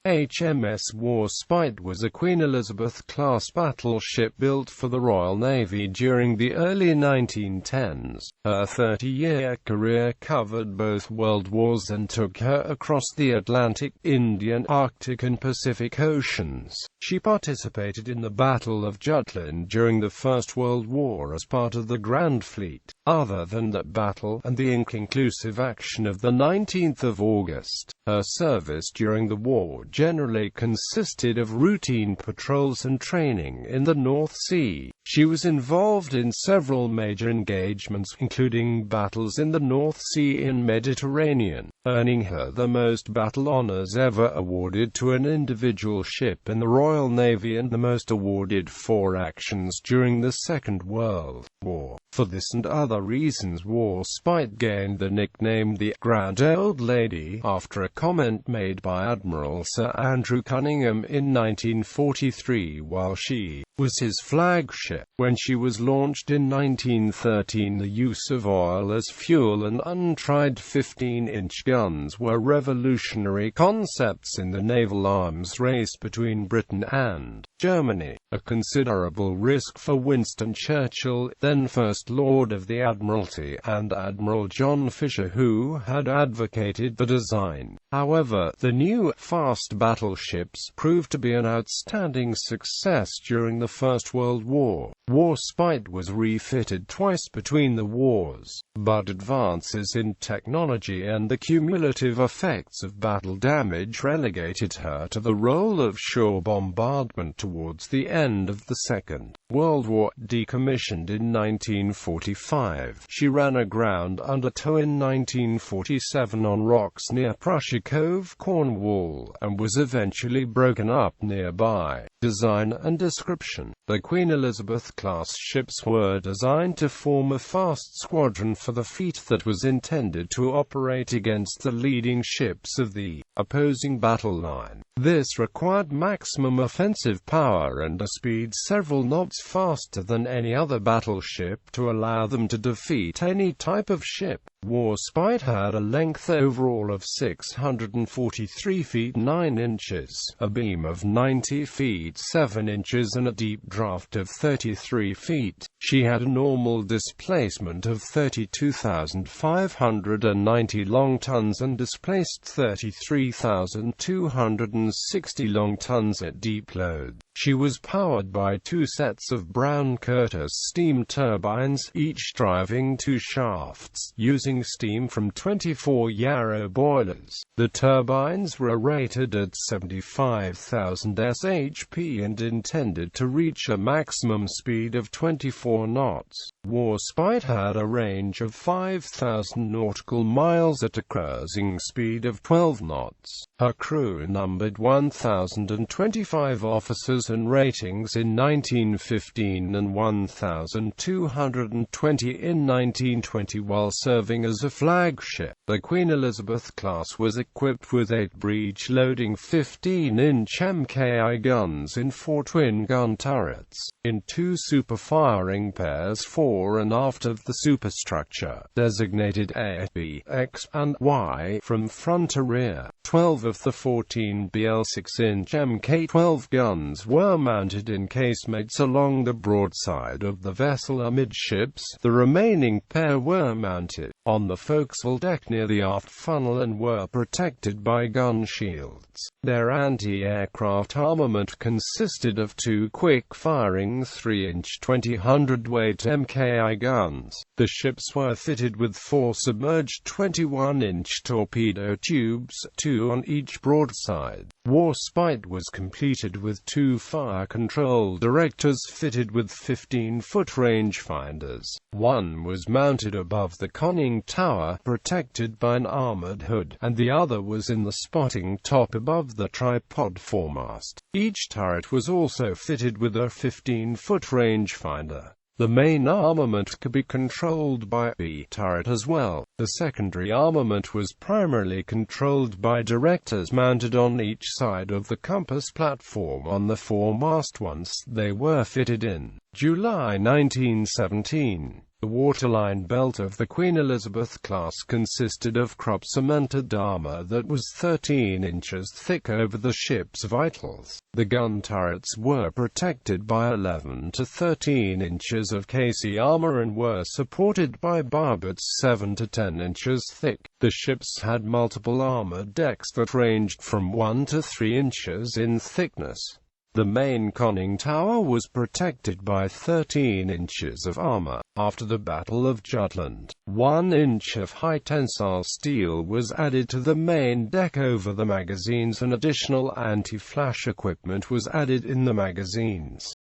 HMS Warspite was a Queen Elizabeth-class battleship built for the Royal Navy during the early 1910s. Her 30-year career covered both world wars and took her across the Atlantic, Indian, Arctic and Pacific Oceans. She participated in the Battle of Jutland during the First World War as part of the Grand Fleet. Other than that battle, and the inconclusive action of the 19th of August, her service during the war generally consisted of routine patrols and training in the North Sea. She was involved in several major engagements, including battles in the North Sea and Mediterranean, earning her the most battle honors ever awarded to an individual ship in the Royal Navy and the most awarded for actions during the Second World War. For this and other reasons, Warspite gained the nickname the Grand Old Lady, after a comment made by Admiral Sir Andrew Cunningham in 1943 while she was his flagship. When she was launched in 1913, the use of oil as fuel and untried 15-inch guns were revolutionary concepts in the naval arms race between Britain and Germany, a considerable risk for Winston Churchill, then First Lord of the Admiralty, and Admiral John Fisher, who had advocated the design. However, the new, fast battleships proved to be an outstanding success during the First World War. Warspite was refitted twice between the wars, but advances in technology and the cumulative effects of battle damage relegated her to the role of shore bombardment towards the end of the Second World War. Decommissioned in 1945, she ran aground under tow in 1947 on rocks near Prussia Cove, Cornwall, and was eventually broken up nearby. Design and description. The Queen Elizabeth-class ships were designed to form a fast squadron for the fleet that was intended to operate against the leading ships of the opposing battle line. This required maximum offensive power and a speed several knots faster than any other battleship to allow them to defeat any type of ship. Warspite had a length overall of 643 feet 9 inches, a beam of 90 feet 7 inches and a deep draft of 33 feet. She had a normal displacement of 32,590 long tons and displaced 33,260 long tons at deep load. She was powered by two sets of Brown Curtis steam turbines, each driving two shafts, using steam from 24 Yarrow boilers. The turbines were rated at 75,000 shp and intended to reach a maximum speed of 24 knots. Warspite had a range of 5,000 nautical miles at a cruising speed of 12 knots. Her crew numbered 1,025 officers and ratings in 1915 and 1,220 in 1920 while serving as a flagship. The Queen Elizabeth class was equipped with 8 breech-loading 15-inch MKI guns in 4 twin-gun turrets, in 2 super-firing pairs fore and aft of the superstructure, designated A, B, X, and Y, from front to rear. 12 of the 14 BL 6-inch Mk12 guns were mounted in casemates along the broadside of the vessel amidships. The remaining pair were mounted on the forecastle deck near the aft funnel and were protected by gun shields. Their anti-aircraft armament consisted of 2 quick-firing 3-inch 20 hundredweight MKI guns. The ships were fitted with 4 submerged 21-inch torpedo tubes, 2 on each broadside. Warspite was completed with 2 fire control directors fitted with 15-foot rangefinders. One was mounted above the conning tower, protected by an armored hood, and the other was in the spotting top above the tripod foremast. Each turret was also fitted with a 15-foot rangefinder. The main armament could be controlled by a B turret as well. The secondary armament was primarily controlled by directors mounted on each side of the compass platform on the foremast once they were fitted in. July 1917. The waterline belt of the Queen Elizabeth class consisted of crop-cemented armor that was 13 inches thick over the ship's vitals. The gun turrets were protected by 11 to 13 inches of KC armor and were supported by barbets 7 to 10 inches thick. The ships had multiple armor decks that ranged from 1 to 3 inches in thickness. The main conning tower was protected by 13 inches of armor. After the Battle of Jutland, 1 inch of high-tensile steel was added to the main deck over the magazines and additional anti-flash equipment was added in the magazines.